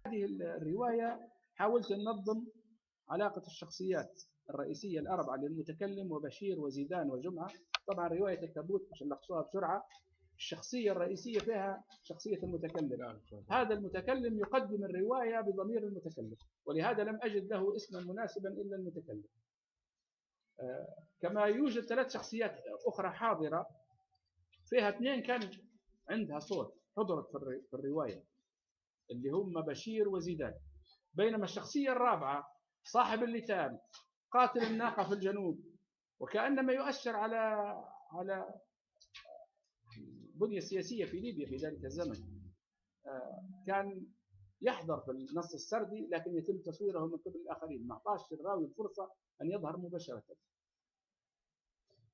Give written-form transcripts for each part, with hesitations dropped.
هذه الرواية حاولت أن ننظم علاقة الشخصيات الرئيسية الأربعة للمتكلم وبشير وزيدان وجمعة. طبعا رواية التابوت عشان نلخصوها بسرعة، الشخصية الرئيسية فيها شخصية المتكلم. هذا المتكلم يقدم الرواية بضمير المتكلم، ولهذا لم أجد له اسما مناسبا إلا المتكلم. كما يوجد 3 شخصيات أخرى حاضرة، فيها 2 كان عندها صوت حضرت في الرواية، اللي هم بشير وزيدان. بينما الشخصية الرابعة صاحب اللتان قاتل الناقة في الجنوب، وكأنما يؤشر على البنية السياسية في ليبيا في ذلك الزمن. كان يحضر في النص السردي لكن يتم تصويره من قبل الآخرين، ما أعطاش الراوي الفرصة أن يظهر مباشرة.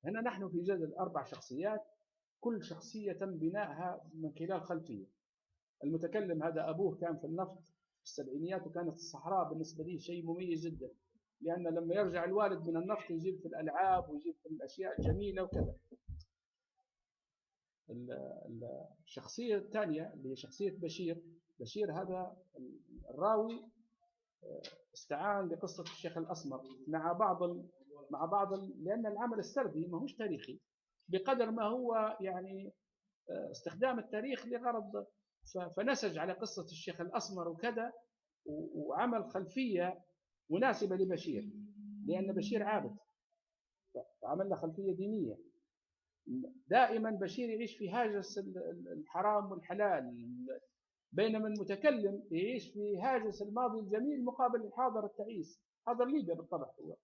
هنا نحن في جدل 4 شخصيات، كل شخصية تم بنائها من خلال خلفية. المتكلم هذا أبوه كان في النفط في السبعينيات، وكانت الصحراء بالنسبة لي شيء مميز جدا، لأن لما يرجع الوالد من النفط يجيب في الألعاب ويجيب في الأشياء الجميلة وكذا. الشخصية الثانية اللي هي شخصية بشير هذا الراوي استعان بقصة الشيخ الأسمر مع بعض لأن العمل السردي ما هوش تاريخي بقدر ما هو يعني استخدام التاريخ لغرض، فنسج على قصة الشيخ الأسمر وكذا، وعمل خلفية مناسبة لبشير، لأن بشير عابد، فعمل له خلفية دينية. دائما بشير يعيش في هاجس الحرام والحلال، بينما المتكلم يعيش في هاجس الماضي الجميل مقابل الحاضر التعيس. حاضر ليبيا بالطبع هو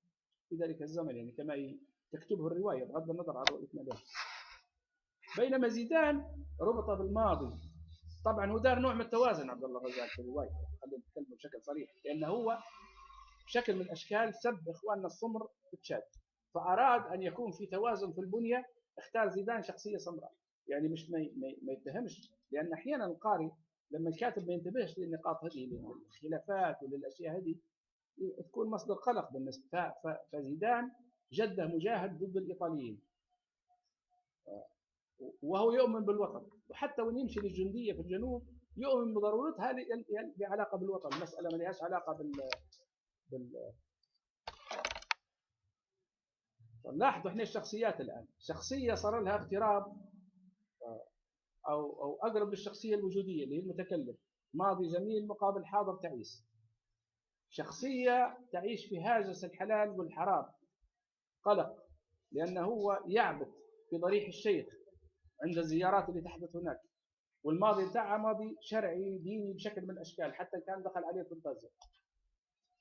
في ذلك الزمن، يعني كما تكتبه الرواية بغض النظر عن رؤيتنا له. بينما زيدان ربط بالماضي. طبعا هو دار نوع من التوازن عبد الله غزال في الرواية، خلينا نتكلم بشكل صريح، لأنه هو بشكل من الأشكال سب إخواننا السمر في تشاد، فأراد أن يكون في توازن في البنية، اختار زيدان شخصية سمراء، يعني مش ما يتهمش، لأن أحيانا القارئ لما الكاتب ما ينتبهش للنقاط هذه، للخلافات وللأشياء هذه، تكون مصدر قلق بالنسبة. فزيدان جده مجاهد ضد الإيطاليين، وهو يؤمن بالوطن، وحتى وين يمشي للجندية في الجنوب يؤمن بضرورتها بعلاقة بالوطن، المسألة ما لهاش علاقة بال لاحظوا احنا الشخصيات الآن، شخصية صار لها اقتراب أو أقرب للشخصية الوجودية اللي هي المتكلم، ماضي جميل مقابل حاضر تعيس. شخصية تعيش في هاجس الحلال والحرام، قلق، لأنه هو يعبث في ضريح الشيخ عند الزيارات اللي تحدث هناك، والماضي بتاعها ماضي شرعي ديني بشكل من الأشكال، حتى كان دخل عليه في الغزة.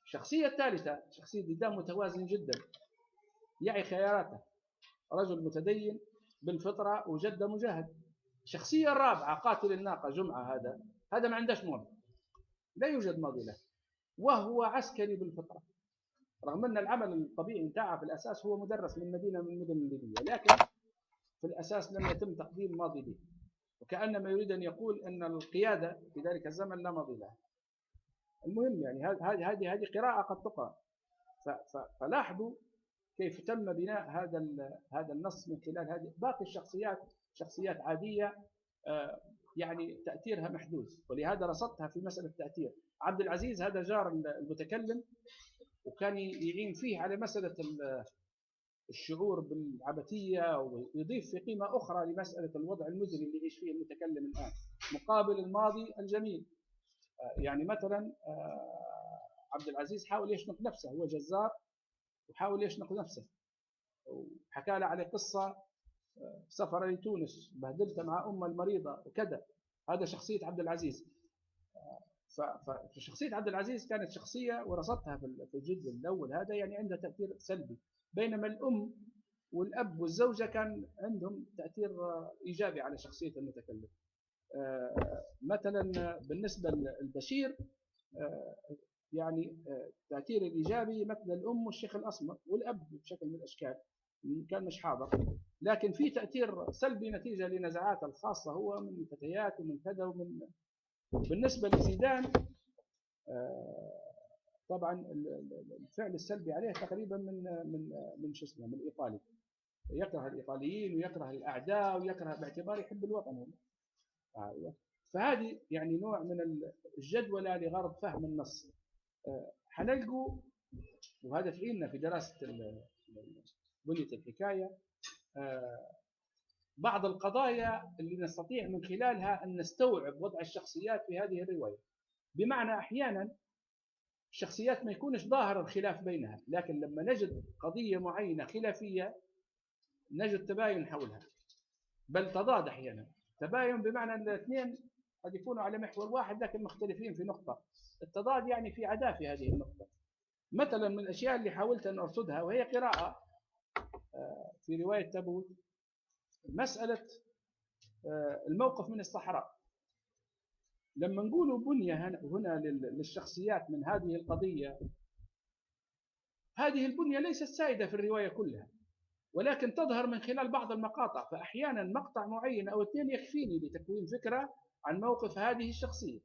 الشخصية الثالثة شخصية زيدان متوازن جدا، يعي خياراته، رجل متدين بالفطرة وجده مجاهد. الشخصية الرابعة قاتل الناقة جمعة، هذا ما عندهش ماضي، لا يوجد ماضي له، وهو عسكري بالفطرة، رغم أن العمل الطبيعي نتاعه في الأساس هو مدرس من مدينة من المدن الليبية، لكن في الأساس لم يتم تقديم ماضي به، وكأنما يريد أن يقول أن القيادة في ذلك الزمن لا ماضي لها. المهم يعني هذه قراءة قد تقرأ. فلاحظوا كيف تم بناء هذا النص من خلال هذه. باقي الشخصيات شخصيات عادية، يعني تأثيرها محدود، ولهذا رصدتها في مسألة التأثير. عبد العزيز هذا جار المتكلم، وكان يعين فيه على مسألة الشعور بالعبثية، ويضيف في قيمة أخرى لمسألة الوضع المزري اللي يعيش فيه المتكلم الآن مقابل الماضي الجميل. يعني مثلا عبد العزيز حاول يشنق نفسه، هو جزار وحاول يشنق نفسه، وحكى له على قصة سفر لتونس بهدلته مع أمه المريضة وكذا. هذا شخصية عبد العزيز. فشخصية عبد العزيز كانت شخصية ورصدتها في الجزء الأول هذا، يعني عندها تأثير سلبي، بينما الأم والأب والزوجة كان عندهم تأثير إيجابي على شخصية المتكلم. مثلا بالنسبة للبشير يعني التأثير الإيجابي مثل الأم والشيخ الأسمر والأب بشكل من الأشكال كان مش حاضر، لكن في تأثير سلبي نتيجة لنزعاته الخاصة هو من فتيات ومن كذا ومن. بالنسبة لزيدان طبعا الفعل السلبي عليه تقريبا من شو اسمه، من الإيطالي، يكره الإيطاليين ويكره الأعداء ويكره باعتباره يحب الوطن. فهذه يعني نوع من الجدولة لغرض فهم النص. حنلقوا، وهذا فعلنا في دراسة بنية الحكاية، بعض القضايا اللي نستطيع من خلالها أن نستوعب وضع الشخصيات في هذه الرواية. بمعنى أحيانا الشخصيات ما يكونش ظاهر الخلاف بينها، لكن لما نجد قضية معينة خلافية نجد تباين حولها، بل تضاد أحيانا. تباين بمعنى أن الاثنين قد يكونوا على محور واحد لكن مختلفين في نقطة. التضاد يعني في عداء في هذه النقطة. مثلا من الأشياء اللي حاولت أن أرصدها وهي قراءة في رواية تابوت، مسألة الموقف من الصحراء. لما نقول بنية هنا للشخصيات من هذه القضية، هذه البنية ليست سائدة في الرواية كلها، ولكن تظهر من خلال بعض المقاطع. فأحيانا مقطع معين أو اثنين يكفيني لتكوين فكرة عن موقف هذه الشخصية.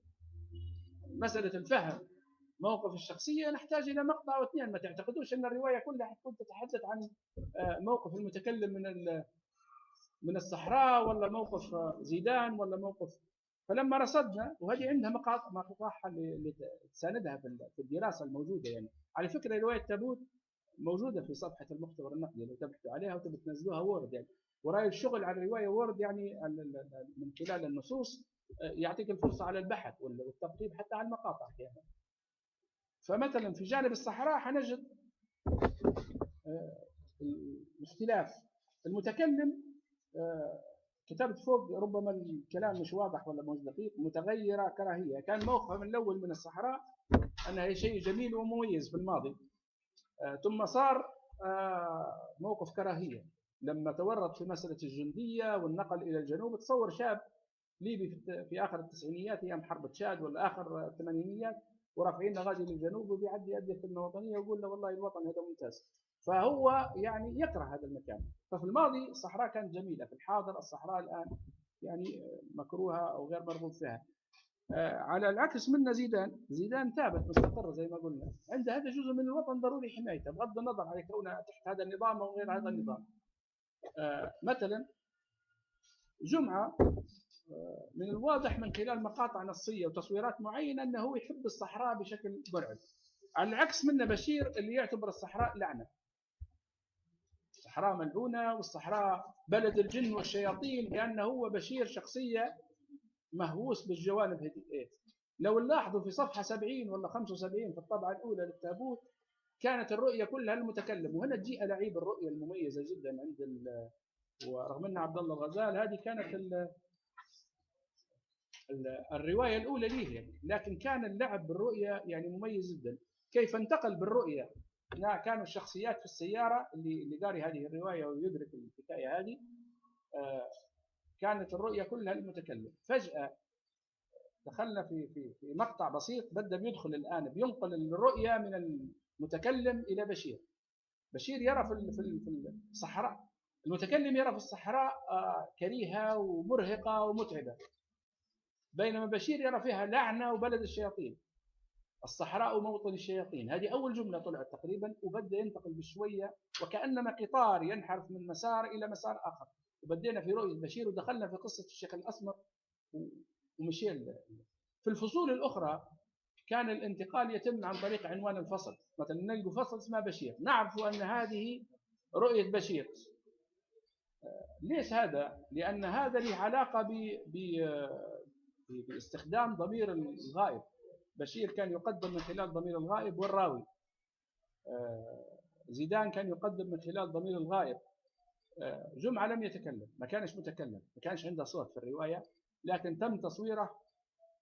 مسألة الفهم موقف الشخصية نحتاج إلى مقطع أو اثنين. ما تعتقدوش أن الرواية كلها حتكون تتحدث عن موقف المتكلم من الصحراء، ولا موقف زيدان، ولا موقف. فلما رصدنا، وهذه عندها مقاطع اللي تساندها في الدراسة الموجودة. يعني على فكرة رواية تابوت موجودة في صفحة المختبر النقدي، لو تبحثوا عليها وتبي تنزلوها وورد. يعني وراي الشغل على الرواية وورد يعني من خلال النصوص يعطيك الفرصة على البحث والترتيب حتى على المقاطع أحيانا. فمثلا في جانب الصحراء حنجد الاختلاف. المتكلم كتبت فوق، ربما الكلام مش واضح ولا مش دقيق، متغيرة كراهية. كان موقفه من الأول من الصحراء أنها شيء جميل ومميز في الماضي، ثم صار موقف كراهية لما تورط في مسألة الجندية والنقل إلى الجنوب. تصور شاب ليبي في آخر التسعينيات أيام حرب تشاد ولا آخر الثمانينيات، ورافعين غادي للجنوب، وبيعدي يأدي الخدمة الوطنية ويقول له والله الوطن هذا ممتاز. فهو يعني يكره هذا المكان. ففي الماضي الصحراء كانت جميلة، في الحاضر الصحراء الآن يعني مكروهة أو غير مرغوب فيها. على العكس منا زيدان ثابت مستقر زي ما قلنا، عنده هذا جزء من الوطن ضروري حمايته بغض النظر عن كونه تحت هذا النظام أو غير هذا النظام. مثلا جمعة من الواضح من خلال مقاطع نصية وتصويرات معينة أنه يحب الصحراء بشكل مرعب، على العكس منا بشير اللي يعتبر الصحراء لعنة. الصحراء ملعونة والصحراء بلد الجن والشياطين، لأنه هو بشير شخصية مهووس بالجوانب هذه. لو نلاحظوا في صفحة 70 ولا 75 في الطبعة الأولى للتابوت كانت الرؤية كلها المتكلم، وهنا تجي ألاعيب الرؤية المميزة جدا عند ورغم أن عبد الله الغزال هذه كانت الرواية الأولى ليه، لكن كان اللعب بالرؤية يعني مميز جدا. كيف انتقل بالرؤية؟ كانوا الشخصيات في السيارة، اللي قاري هذه الرواية ويدرك الحكاية هذه، كانت الرؤية كلها المتكلم. فجأة دخلنا في مقطع بسيط بدأ بيدخل الآن بينقل الرؤية من المتكلم إلى بشير. بشير يرى في الصحراء، المتكلم يرى في الصحراء كريهة ومرهقة ومتعبة، بينما بشير يرى فيها لعنة وبلد الشياطين. الصحراء موطن الشياطين، هذه أول جملة طلعت تقريبا، وبدأ ينتقل بشوية وكأنما قطار ينحرف من مسار إلى مسار آخر. وبدينا في رؤية بشير ودخلنا في قصة الشيخ الأسمر ومشي. في الفصول الأخرى كان الانتقال يتم عن طريق عنوان الفصل. مثلا نلقى فصل اسمه بشير، نعرف أن هذه رؤية بشير. ليش هذا؟ لأن هذا له علاقة باستخدام ضمير الغائب. بشير كان يقدم من خلال ضمير الغائب والراوي، زيدان كان يقدم من خلال ضمير الغائب. جمعة لم يتكلم، ما كانش متكلم، ما كانش عنده صوت في الرواية، لكن تم تصويره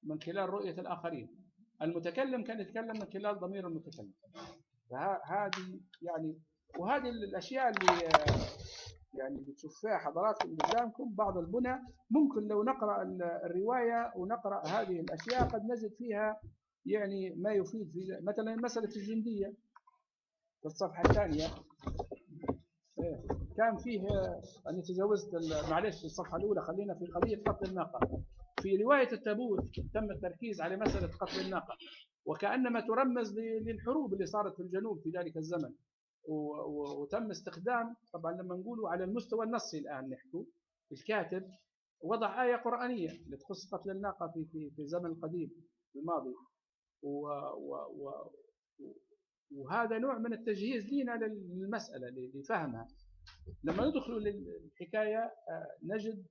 من خلال رؤية الآخرين. المتكلم كان يتكلم من خلال ضمير المتكلم. فهذه يعني، وهذه الأشياء اللي يعني بتشوف فيها حضراتكم قدامكم بعض البنى. ممكن لو نقرأ الرواية ونقرأ هذه الأشياء قد نجد فيها يعني ما يفيد. في مثلا مسألة الجندية في الصفحة الثانية كان فيه، أنا تجاوزت معلش الصفحة الأولى، خلينا في قضية قتل الناقة. في رواية التابوت تم التركيز على مسألة قتل الناقة، وكأنما ترمز للحروب اللي صارت في الجنوب في ذلك الزمن. وتم استخدام، طبعا لما نقولوا على المستوى النصي الآن نحكوا، الكاتب وضع آية قرآنية اللي تخص قتل الناقة في الزمن القديم الماضي. وهذا نوع من التجهيز لنا للمسألة لفهمها. لما ندخل للحكاية نجد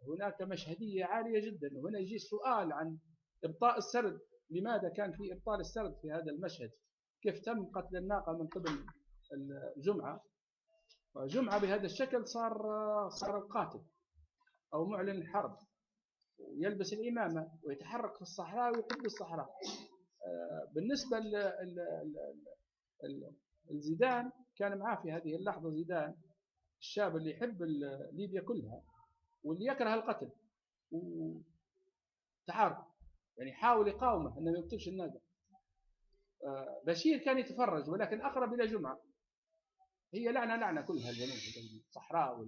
هناك مشهدية عالية جدا، وهنا يجي السؤال عن إبطاء السرد. لماذا كان في إبطال السرد في هذا المشهد؟ كيف تم قتل الناقة من قبل الجمعة؟ جمعة بهذا الشكل صار القاتل أو معلن الحرب، ويلبس الإمامة ويتحرك في الصحراء ويحب الصحراء. بالنسبة لزيدان كان معاه في هذه اللحظة، زيدان الشاب اللي يحب ليبيا كلها واللي يكره القتل وتحارب، يعني حاول يقاومه انه ما يقتلش الناقة. بشير كان يتفرج، ولكن اقرب الى جمعة. هي لعنة كلها الجنوب الصحراء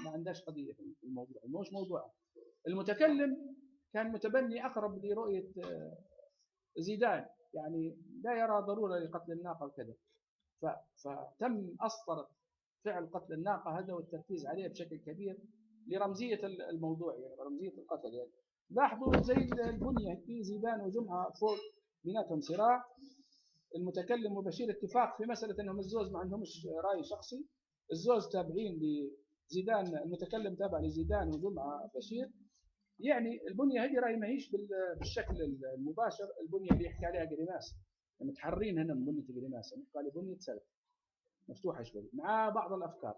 ما عندهاش قضية في الموضوع، مش موضوع. المتكلم كان متبني اقرب لرؤية زيدان، يعني لا يرى ضرورة لقتل الناقة وكذا. فتم أسطرة فعل قتل الناقة هذا والتركيز عليه بشكل كبير لرمزية الموضوع، يعني رمزية القتل. يعني لاحظوا زي البنية في زيدان وجمعة فوق بيناتهم صراع. المتكلم وبشير اتفاق في مسألة أنهم الزوز ما عندهمش رأي شخصي، الزوز تابعين لزيدان، المتكلم تابع لزيدان وجمعة بشير. يعني البنية هذه راهي ماهيش بالشكل المباشر البنية اللي يحكي عليها قريماس، متحرين هنا من بنية قريماس، نحكي على بنية سلف مفتوحة شوي مع بعض الأفكار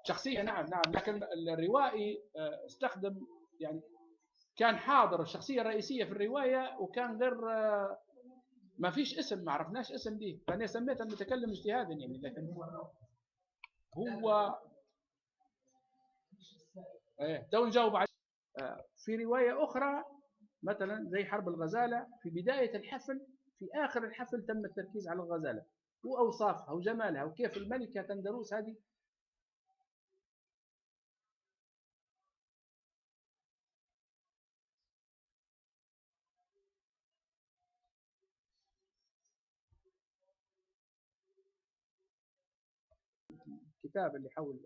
شخصية. نعم لكن الروائي استخدم، يعني كان حاضر الشخصية الرئيسية في الرواية، وكان غير ما فيش اسم، ما عرفناش اسم ليه، فأنا سميته المتكلم اجتهادا يعني. لكن هو تو نجاوب عليه. في رواية أخرى مثلا زي حرب الغزالة، في بداية الحفل في آخر الحفل تم التركيز على الغزالة وأوصافها وجمالها وكيف الملكة تندروس هذه. الكتاب اللي حول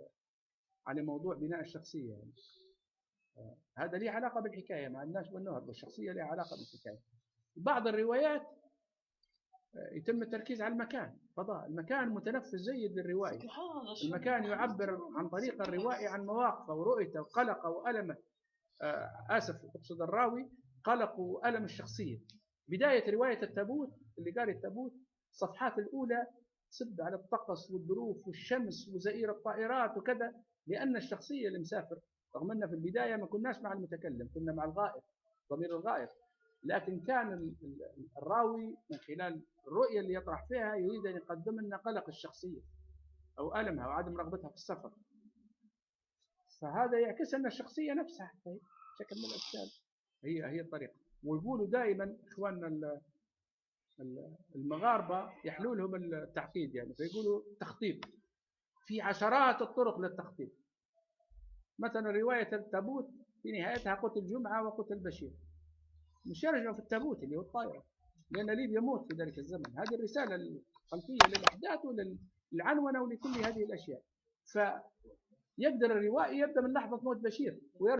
على موضوع بناء الشخصية يعني. هذا ليه علاقة بالحكاية، ما عندناش بالنهر، والشخصية لها علاقة بالحكاية. بعض الروايات يتم التركيز على المكان، فضاء المكان متنفس جيد للروائي. المكان يعبر عن طريق الروائي عن مواقفه ورؤيته وقلقه وألمه. آسف أقصد الراوي قلق وألم الشخصية. بداية رواية التابوت اللي قال التابوت الصفحات الأولى سب على الطقس والظروف والشمس وزئير الطائرات وكذا، لأن الشخصية اللي مسافر، رغم أن في البداية ما كناش مع المتكلم، كنا مع الغائب، ضمير الغائب، لكن كان الراوي من خلال الرؤية اللي يطرح فيها يريد أن يقدم لنا قلق الشخصية أو ألمها وعدم رغبتها في السفر. فهذا يعكس أن الشخصية نفسها شكل من الأشكال هي الطريقة. ويقولوا دائما إخواننا المغاربة يحلو لهم التعقيد، يعني فيقولوا تخطيط، في عشرات الطرق للتخطيط. مثلا رواية التابوت في نهايتها قتل جمعة وقتل بشير، مش يرجعوا في التابوت اللي هو الطائرة، لأن ليبيا يموت في ذلك الزمن. هذه الرسالة الخلفية للأحداث وللعنونة ولكل هذه الأشياء. فيقدر الروائي يبدأ من لحظة موت بشير